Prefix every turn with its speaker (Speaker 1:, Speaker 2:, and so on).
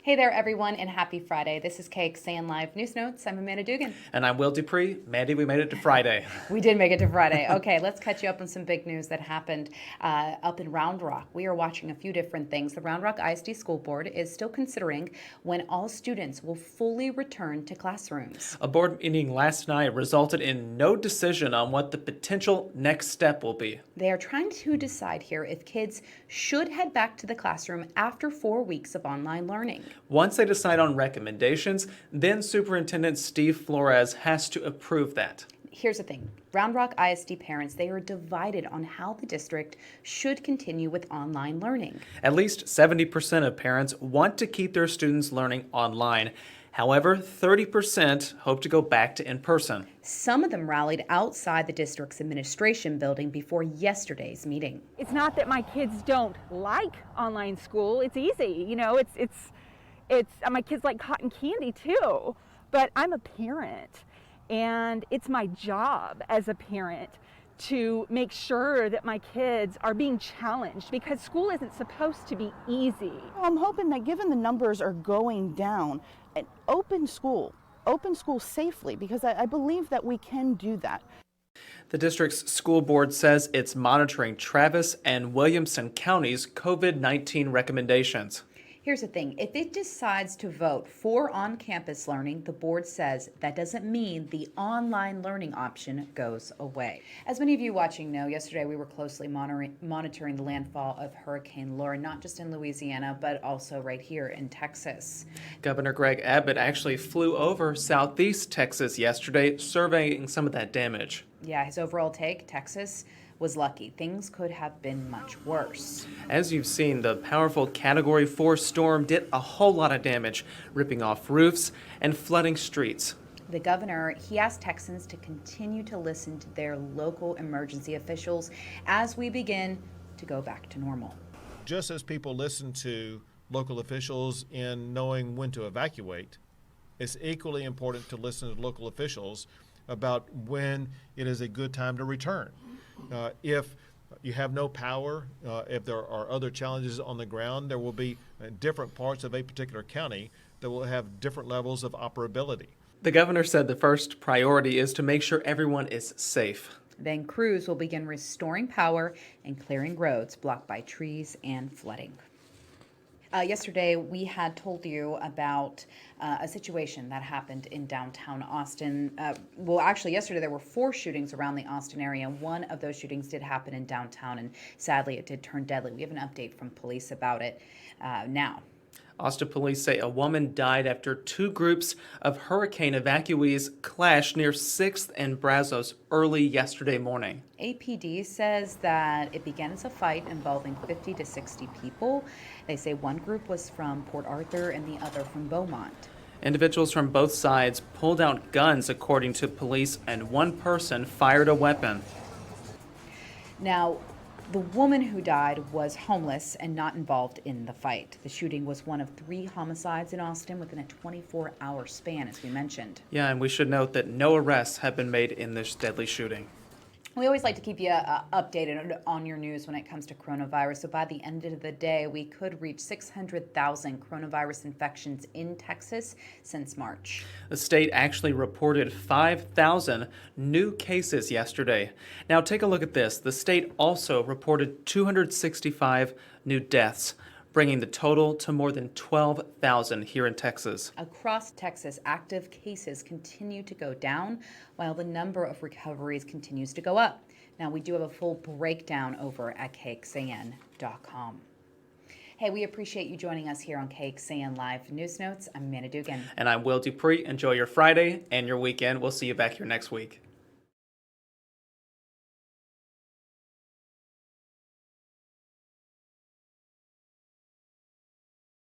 Speaker 1: Hey there, everyone, and happy Friday. This is KXAN Live News Notes. I'm Amanda Dugan.
Speaker 2: And I'm Will DuPree. Mandy, we made it to Friday.
Speaker 1: We did make it to Friday. Okay, let's catch you up on some big news that happened up in Round Rock. We are watching a few different things. The Round Rock ISD School Board is still considering when all students will fully return to classrooms.
Speaker 2: A board meeting last night resulted in no decision on what the potential next step will be.
Speaker 1: They are trying to decide here if kids should head back to the classroom after 4 weeks of online learning.
Speaker 2: Once they decide on recommendations, then Superintendent Steve Flores has to approve that.
Speaker 1: Here's the thing. Round Rock ISD parents, they are divided on how the district should continue with online learning.
Speaker 2: At least 70% of parents want to keep their students learning online. However, 30% hope to go back to in-person.
Speaker 1: Some of them rallied outside the district's administration building before yesterday's meeting.
Speaker 3: It's not that my kids don't like online school. It's easy. You know, it's my kids like cotton candy too. But I'm a parent, and it's my job as a parent to make sure that my kids are being challenged, because school isn't supposed to be easy.
Speaker 4: I'm hoping that given the numbers are going down, an open school safely, because I believe that we can do that.
Speaker 2: The district's school board says it's monitoring Travis and Williamson counties' COVID-19 recommendations.
Speaker 1: Here's the thing. If it decides to vote for on-campus learning, the board says that doesn't mean the online learning option goes away. As many of you watching know, yesterday we were closely monitoring the landfall of Hurricane Laura, not just in Louisiana, but also right here in Texas.
Speaker 2: Governor Greg Abbott actually flew over southeast Texas yesterday, surveying some of that damage.
Speaker 1: Yeah, his overall take, Texas was lucky. Things could have been much worse.
Speaker 2: As you've seen, the powerful Category 4 storm did a whole lot of damage, ripping off roofs and flooding streets.
Speaker 1: The governor, he asked Texans to continue to listen to their local emergency officials as we begin to go back to normal.
Speaker 5: Just as people listen to local officials in knowing when to evacuate, it's equally important to listen to local officials about when it is a good time to return. If you have no power, if there are other challenges on the ground, there will be different parts of a particular county that will have different levels of operability.
Speaker 2: The governor said the first priority is to make sure everyone is safe.
Speaker 1: Then crews will begin restoring power and clearing roads blocked by trees and flooding. Yesterday, we had told you about a situation that happened in downtown Austin. Well, actually, yesterday there were 4 shootings around the Austin area. One of those shootings did happen in downtown, and sadly, it did turn deadly. We have an update from police about it now.
Speaker 2: Austin police say a woman died after 2 groups of hurricane evacuees clashed near 6th and Brazos early yesterday morning.
Speaker 1: APD says that it began as a fight involving 50 to 60 people. They say one group was from Port Arthur and the other from Beaumont.
Speaker 2: Individuals from both sides pulled out guns, according to police, and one person fired a weapon.
Speaker 1: Now, the woman who died was homeless and not involved in the fight. The shooting was one of 3 homicides in Austin within a 24-hour span, as we mentioned.
Speaker 2: Yeah, and we should note that no arrests have been made in this deadly shooting.
Speaker 1: We always like to keep you updated on your news when it comes to coronavirus. So by the end of the day, we could reach 600,000 coronavirus infections in Texas since March.
Speaker 2: The state actually reported 5,000 new cases yesterday. Now take a look at this. The state also reported 265 new deaths, bringing the total to more than 12,000 here in Texas.
Speaker 1: Across Texas, active cases continue to go down while the number of recoveries continues to go up. Now, we do have a full breakdown over at KXAN.com. Hey, we appreciate you joining us here on KXAN Live News Notes. I'm Amanda Dugan.
Speaker 2: And I'm Will DuPree. Enjoy your Friday and your weekend. We'll see you back here next week.